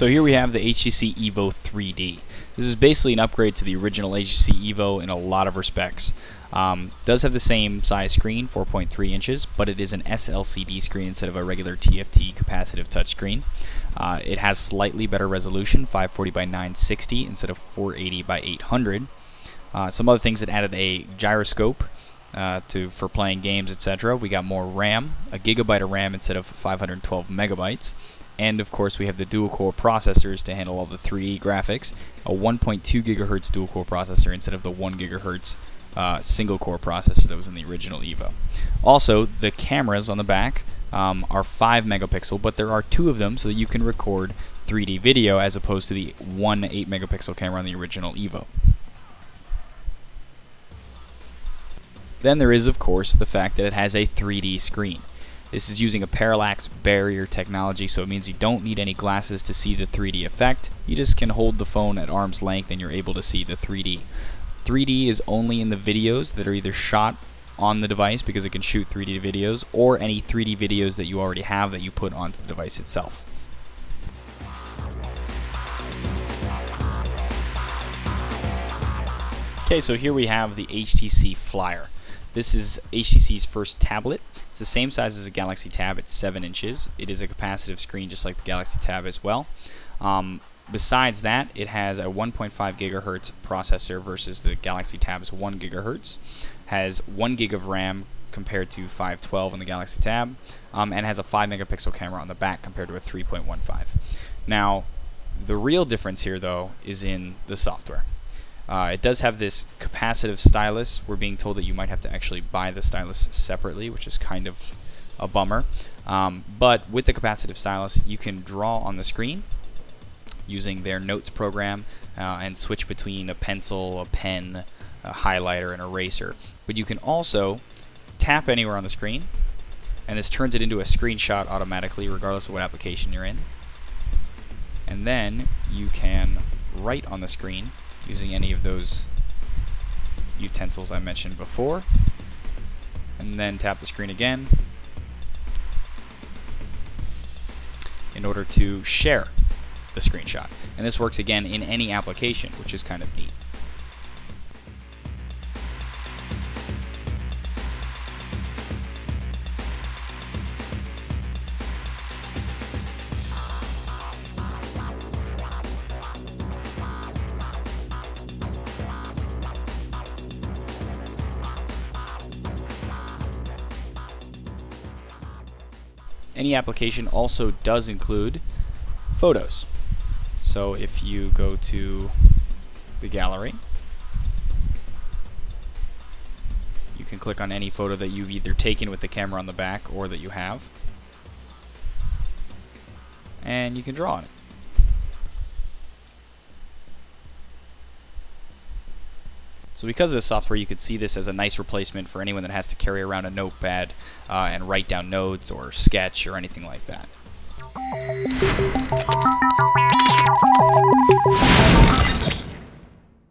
So here we have the HTC Evo 3D. This is basically an upgrade to the original HTC Evo in a lot of respects. Does have the same size screen, 4.3 inches, but it is an SLCD screen instead of a regular TFT capacitive touchscreen. It has slightly better resolution, 540 by 960 instead of 480 by 800. Some other things that added a gyroscope for playing games, etc. We got more RAM, a gigabyte of RAM instead of 512 megabytes. And of course we have the dual-core processors to handle all the 3D graphics, a 1.2 gigahertz dual-core processor instead of the 1 gigahertz single-core processor that was in the original Evo. Also, the cameras on the back are 5 megapixel, but there are 2 of them so that you can record 3D video as opposed to the one 8 megapixel camera on the original Evo. Then there is, of course, the fact that it has a 3D screen. This is using a parallax barrier technology, so it means you don't need any glasses to see the 3D effect. You just can hold the phone at arm's length and you're able to see the 3D. 3D is only in the videos that are either shot on the device because it can shoot 3D videos, or any 3D videos that you already have that you put onto the device itself. Okay, so here we have the HTC Flyer. This is HTC's first tablet. It's the same size as a Galaxy Tab. It's 7 inches. It is a capacitive screen just like the Galaxy Tab as well. Besides that, it has a 1.5 gigahertz processor versus the Galaxy Tab's 1 gigahertz. Has 1 gig of RAM compared to 512 on the Galaxy Tab, and has a 5 megapixel camera on the back compared to a 3.15. Now, the real difference here though is in the software. It does have this capacitive stylus. We're being told that you might have to actually buy the stylus separately, which is kind of a bummer. But with the capacitive stylus, you can draw on the screen using their notes program and switch between a pencil, a pen, a highlighter, an eraser. But you can also tap anywhere on the screen, and this turns it into a screenshot automatically regardless of what application you're in. And then you can write on the screen using any of those utensils I mentioned before, and then tap the screen again in order to share the screenshot. And this works again in any application, which is kind of neat. Any application also does include photos. So if you go to the gallery, you can click on any photo that you've either taken with the camera on the back or that you have, and you can draw on it. So because of this software, you could see this as a nice replacement for anyone that has to carry around a notepad and write down notes or sketch or anything like that.